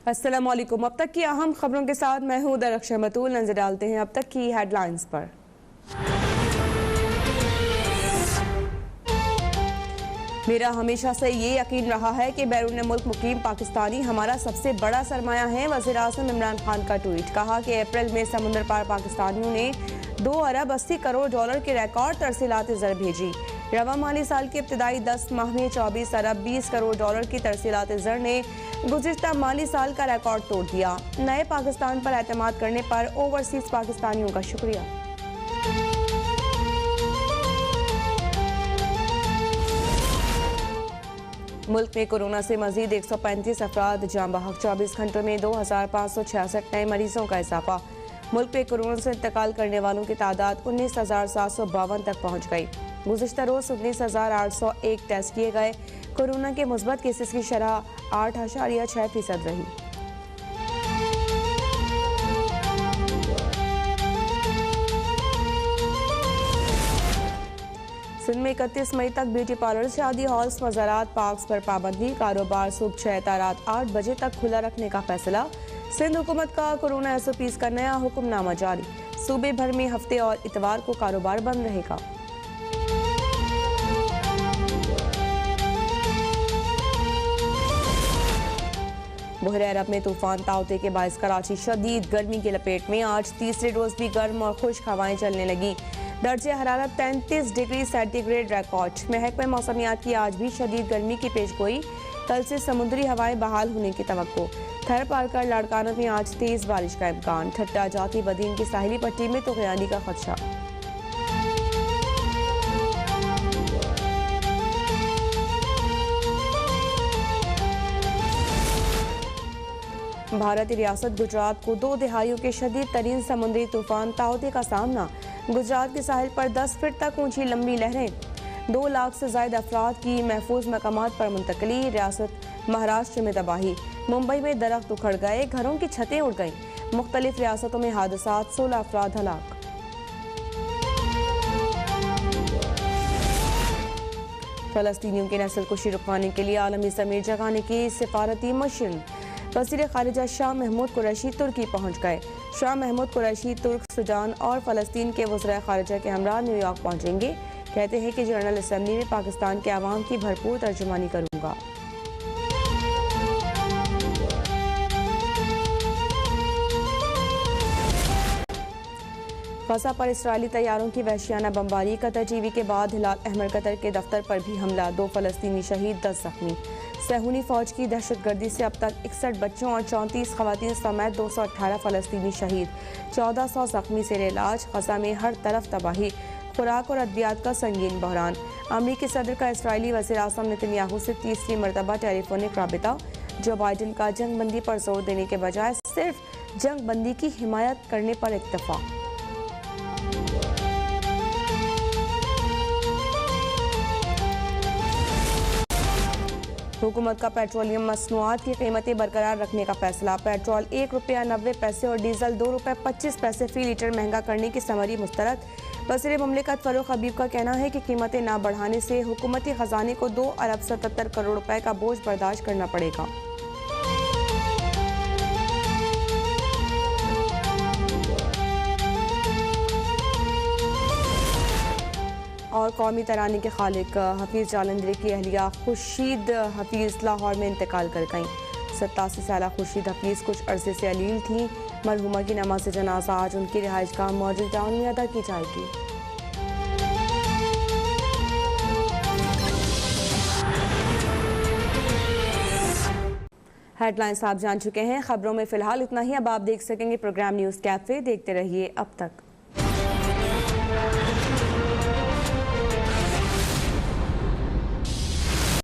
अस्सलाम वालेकुम। अब तक की अहम खबरों के साथ मैं हूं दरख्श मतूल। नजर डालते हैं अब तक की हेडलाइंस पर। मेरा हमेशा से ये यकीन रहा है कि बैरून मुल्क मुकीम पाकिस्तानी हमारा सबसे बड़ा सरमाया है। वज़ीर आज़म इमरान खान का ट्वीट। कहा कि अप्रैल में समुद्र पार पाकिस्तानियों ने 2 अरब 80 करोड़ डॉलर की रिकॉर्ड तरसीलात ज़र भेजी। रवा माली साल के इब्तदाई 10 माह में 24 अरब 20 करोड़ डॉलर की तरसीलात ज़र ने गुज़िश्ता माली साल का रिकॉर्ड तोड़ दिया। नए पाकिस्तान पर एतमाद करने पर ओवरसीज पाकिस्तानियों का शुक्रिया। मुल्क में कोरोना से मजीद 135 अफराद जाँ बहक। 24 घंटों में 2566 नए मरीजों का इजाफा। मुल्क में कोरोना से इंतकाल करने वालों की तादाद 19,752 तक पहुँच गई। गुज़िश्ता रोज़ 19,801 टेस्ट किए गए। कोरोना के मुस्बत केसेस की शरह 8.6% रही। सिंध में 31 मई तक ब्यूटी पार्लर, शादी हॉल्स, मज़ारात, पार्क्स पर पाबंदी। कारोबार सुबह 6 ता रात 8 बजे तक खुला रखने का फैसला। सिंध हुकूमत का कोरोना SOPs का नया हुक्मनामा जारी। सूबे भर में हफ्ते और इतवार को कारोबार बंद रहेगा। बहरे अरब में तूफान ताउते के बायस कराची शदीद गर्मी की लपेट में। आज तीसरे रोज भी गर्म और खुश्क हवाएं चलने लगी। दर्जे हरारत 33 डिग्री सेंटीग्रेड रिकॉर्ड। महकमा मौसमियात की आज भी शदीद गर्मी की पेशगोई। कल से समुद्री हवाएं बहाल होने की तवक्को। थर पारकर लाड़काना में आज तेज बारिश का इम्कान। ठट्टा जाती बदीन की साहिली पट्टी में तुगयानी का खदशा। भारतीय रियासत गुजरात को 2 दिहाइयों के शदीद तरीन समुद्री तूफान ताउते का सामना। गुजरात के साहिल पर 10 फीट तक ऊंची लंबी लहरें। 2 लाख से ज्यादा अफराद की महफूज मकामात पर मुंतकली। रियासत महाराष्ट्र में तबाही। मुंबई में दरख्त उखड़ गए, घरों की छतें उड़ गईं। मुख्तलिफ रियासतों में हादसात, 16 अफराद हलाक। फलस्तीनियों की नस्ल कुशी रुकवाने के लिए आलमी समीर जगाने की सिफारती मशीन। वज़ीर खारिजा शाह महमूद कुरैशी तुर्की पहुँच गए। शाह महमूद कुरैशी तुर्क, सूडान और फ़लस्तीन के वज़ीर खारिजा के हमरा न्यूयॉर्क पहुँचेंगे। कहते हैं कि जनरल असम्बली में पाकिस्तान के अवाम की भरपूर तर्जुमानी करूँगा। गज़ा पर इसराइली तैयारों की वहशियाना बमबारी। कतर टीवी के बाद हिलाल अहमर कतर के दफ्तर पर भी हमला। 2 फ़लस्तीनी शहीद, 10 जख्मी। सहूनी फौज की दहशतगर्दी से अब तक 61 बच्चों और 34 खवातीन समेत 218 फ़लस्तीनी शहीद, 1400 जख्मी से इलाज। गज़ा में हर तरफ तबाही, खुराक और अद्वियात का संगीन बहरान। अमरीकी सदर का इसराइली वज़ीर आज़म नेतन्याहू से तीसरी मरतबा टेलीफोनिक राबिता। जो बाइडन का जंग बंदी पर जोर देने के बजाय सिर्फ जंग बंदी की हिमायत करने पर इत्तेफाक। हुकूमत का पेट्रोलियम मसनूआत की कीमतें बरकरार रखने का फैसला। पेट्रोल ₹1.90 और डीजल ₹2.25 फी लीटर महंगा करने की समरी मुस्तरद। वज़ीर मुमलिकत फ़ारूक हबीब का कहना है कि कीमतें ना बढ़ाने से हुकूमती खजाने को 2 अरब 77 करोड़ रुपए का बोझ बर्दाश्त करना पड़ेगा। और कौमी तराने के खालिक हफीज़ जालंधरी की अहलिया खुर्शीद हफीज़ लाहौर में इंतकाल कर गईं। 87 साल खुर्शीद हफीज़ कुछ अरसे से अलील थीं। मरहुमा की नमाज जनाजा आज उनकी रिहाइश गाह मॉडल टाउन में अदा की जाएगी। हेडलाइंस आप जान चुके हैं। खबरों में फिलहाल इतना ही। अब आप देख सकेंगे प्रोग्राम न्यूज़ कैफे। देखते रहिए अब तक।